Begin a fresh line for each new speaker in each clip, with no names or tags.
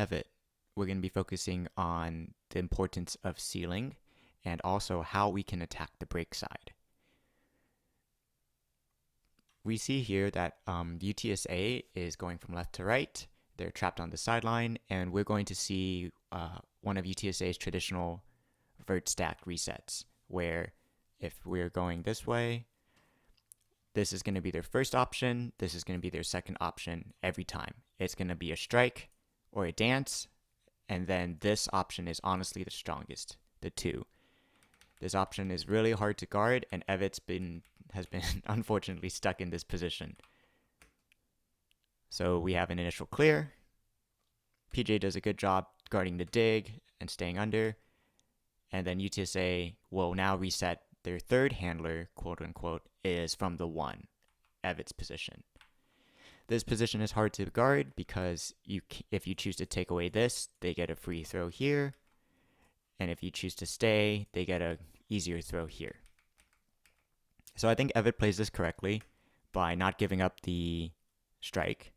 Evatt, we're going to be focusing on the importance of sealing and also how we can attack the break side. We see here that UTSA is going from left to right. They're trapped on the sideline, and we're going to see one of UTSA's traditional vert stack resets, where if we're going this way, this is going to be their first option, this is going to be their second option every time. It's going to be a strike or a dance, and then this option is honestly the strongest, the 2. This option is really hard to guard, and Evatt's has been unfortunately stuck in this position. So we have an initial clear. PJ does a good job guarding the dig and staying under. And then UTSA will now reset their third handler, quote unquote, is from the 1, Evatt's position. This position is hard to guard because if you choose to take away this, they get a free throw here. And if you choose to stay, they get a easier throw here. So I think Evatt plays this correctly by not giving up the strike.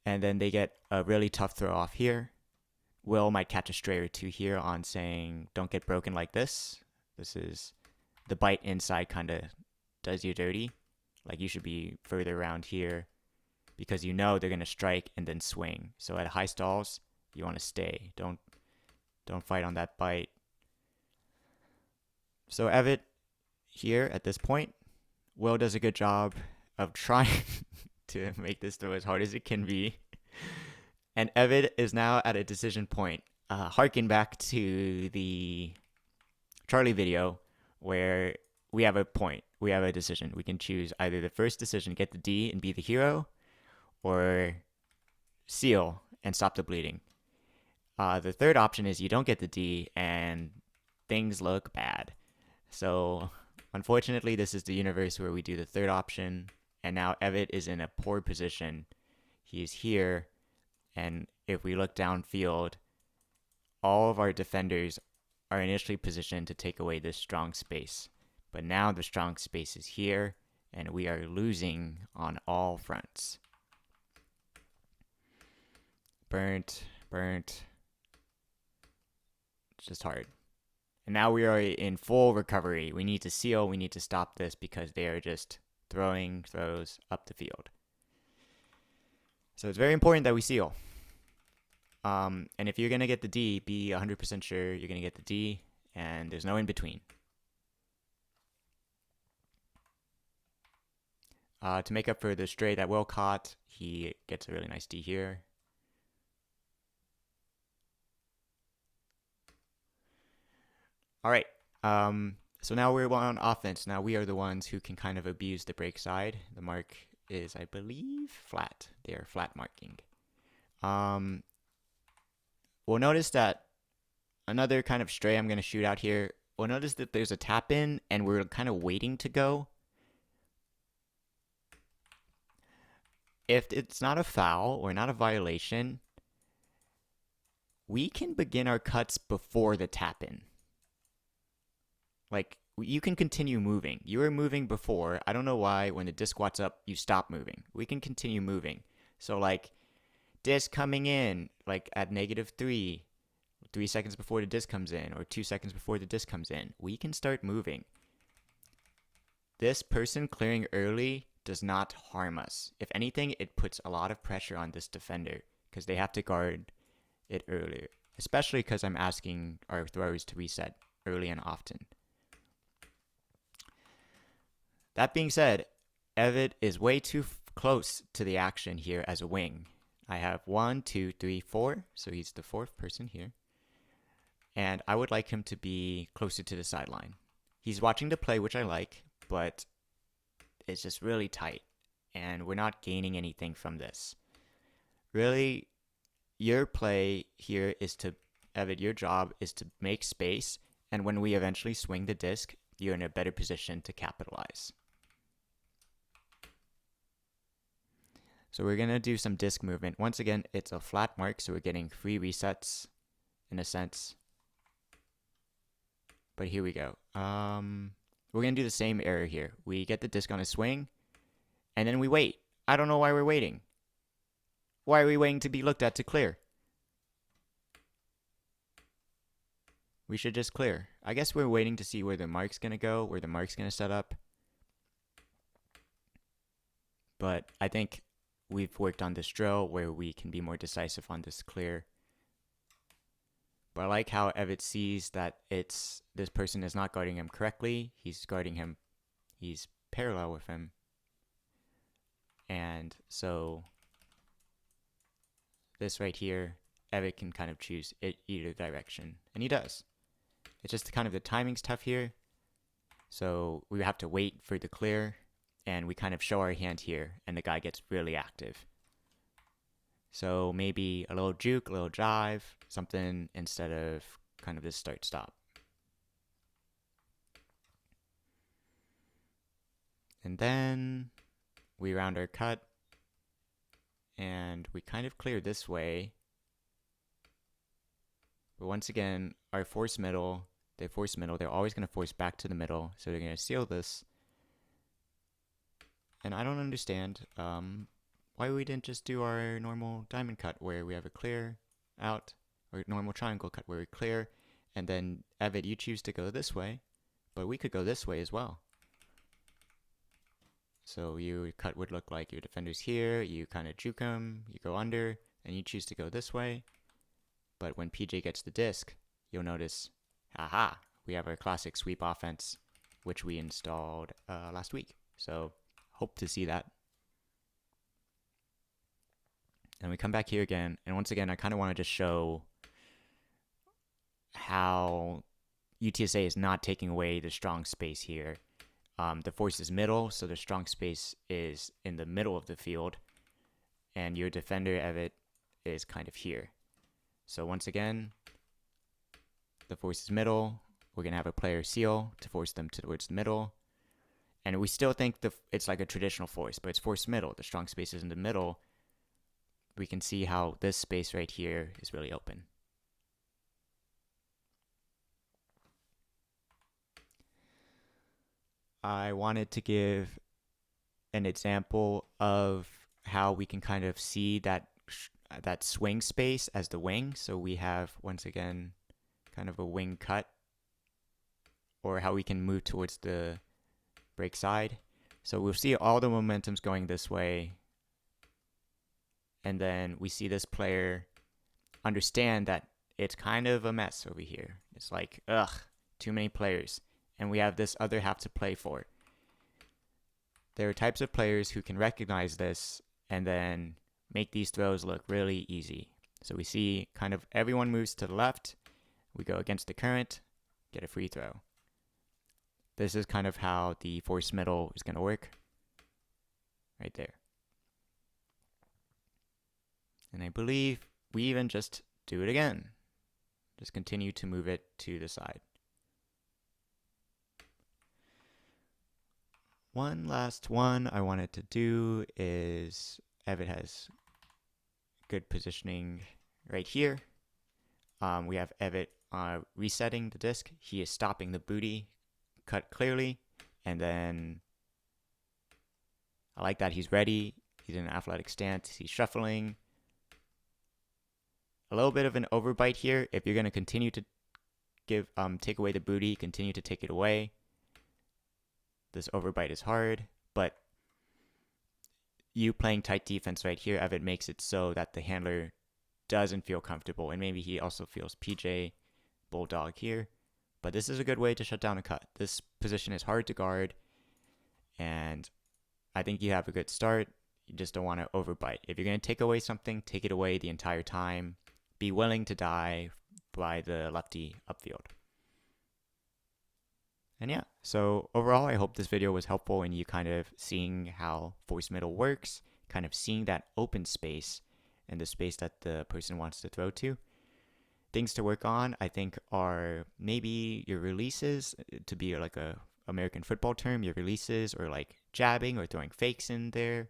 And then they get a really tough throw off here. Will might catch a stray or 2 here on saying, don't get broken like this. This is the bite inside kind of does you dirty. Like you should be further around here because you know they're going to strike and then swing. So at high stalls, you want to stay. Don't fight on that bite. So Evatt here at this point, Will does a good job of trying to make this throw as hard as it can be. And Evatt is now at a decision point. Harken back to the Charlie video where we have a point. We have a decision. We can choose either the first decision, get the D and be the hero, or seal and stop the bleeding. The third option is you don't get the D and things look bad. So unfortunately, this is the universe where we do the third option. And now Evatt is in a poor position. He's here. And if we look downfield, all of our defenders are initially positioned to take away this strong space. But now the strong space is here, and we are losing on all fronts. Burnt. It's just hard. And now we are in full recovery. We need to seal. We need to stop this because they are just throwing throws up the field. So it's very important that we seal. And if you're going to get the D, be 100% sure you're going to get the D, and there's no in between. To make up for the stray that Will caught, he gets a really nice D here. All right. So now we're on offense. Now we are the ones who can kind of abuse the break side. The mark is, I believe, flat. They are flat marking. We'll notice that another kind of stray I'm going to shoot out here. We'll notice that there's a tap in and we're kind of waiting to go. If it's not a foul or not a violation, we can begin our cuts before the tap in. Like, you can continue moving. You were moving before. I don't know why when the disc squats up, you stop moving. We can continue moving. So, like, disc coming in, like, at -3, 3 seconds before the disc comes in, or 2 seconds before the disc comes in. We can start moving. This person clearing early does not harm us. If anything, it puts a lot of pressure on this defender because they have to guard it earlier, especially because I'm asking our throwers to reset early and often. That being said, Evatt is way too close to the action here as a wing. I have 1, 2, 3, 4, so he's the 4th person here. And I would like him to be closer to the sideline. He's watching the play, which I like, but it's just really tight, and we're not gaining anything from this. Really, your play here is to, Evatt, your job is to make space, and when we eventually swing the disc, you're in a better position to capitalize. So we're going to do some disc movement. Once again, it's a flat mark, so we're getting free resets in a sense. But here we go. We're going to do the same error here. We get the disc on a swing, and then we wait. I don't know why we're waiting. Why are we waiting to be looked at to clear? We should just clear. I guess we're waiting to see where the mark's going to go, where the mark's going to set up. But I think we've worked on this drill where we can be more decisive on this clear. But I like how Evatt sees that this person is not guarding him correctly. He's guarding him. He's parallel with him. And so this right here, Evatt can kind of choose either direction. And he does. It's just kind of the timing's tough here. So we have to wait for the clear. And we kind of show our hand here. And the guy gets really active. So maybe a little juke, a little jive, something instead of kind of this start-stop. And then we round our cut. And we kind of clear this way. But once again, our force middle, they're always going to force back to the middle. So they're going to seal this. And I don't understand why we didn't just do our normal diamond cut where we have a clear out, or normal triangle cut where we clear, and then Evatt, you choose to go this way, but we could go this way as well. So your cut would look like your defender's here, you kind of juke him, you go under, and you choose to go this way. But when PJ gets the disc, you'll notice, aha, we have our classic sweep offense, which we installed last week. So hope to see that. And we come back here again, and once again, I kind of want to just show how UTSA is not taking away the strong space here. The force is middle, so the strong space is in the middle of the field, and your defender, Evatt, is kind of here. So once again, the force is middle. We're going to have a player seal to force them towards the middle. And we still think it's like a traditional force, but it's force middle. The strong space is in the middle. We can see how this space right here is really open. I wanted to give an example of how we can kind of see that swing space as the wing. So we have, once again, kind of a wing cut, or how we can move towards the break side. So we'll see all the momentum's going this way. And then we see this player understand that it's kind of a mess over here. It's like, ugh, too many players. And we have this other half to play for. There are types of players who can recognize this and then make these throws look really easy. So we see kind of everyone moves to the left. We go against the current, get a free throw. This is kind of how the force middle is going to work. Right there. And I believe we even just do it again. Just continue to move it to the side. One last one I wanted to do is Evatt has good positioning right here. We have Evatt resetting the disc. He is stopping the booty cut clearly. And then I like that he's ready. He's in an athletic stance. He's shuffling. A little bit of an overbite here. If you're going to continue to take away the booty, continue to take it away. This overbite is hard, but you playing tight defense right here, Evatt makes it so that the handler doesn't feel comfortable, and maybe he also feels PJ bulldog here. But this is a good way to shut down a cut. This position is hard to guard, and I think you have a good start. You just don't want to overbite. If you're going to take away something, take it away the entire time. Be willing to die by the lefty upfield. And yeah, so overall, I hope this video was helpful in you kind of seeing how force middle works, kind of seeing that open space and the space that the person wants to throw to. Things to work on, I think, are maybe your releases, to be like a American football term, your releases, or like jabbing or throwing fakes in there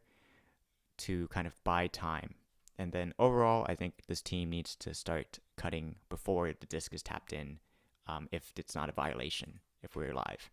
to kind of buy time. And then overall, I think this team needs to start cutting before the disc is tapped in, if it's not a violation, if we're live.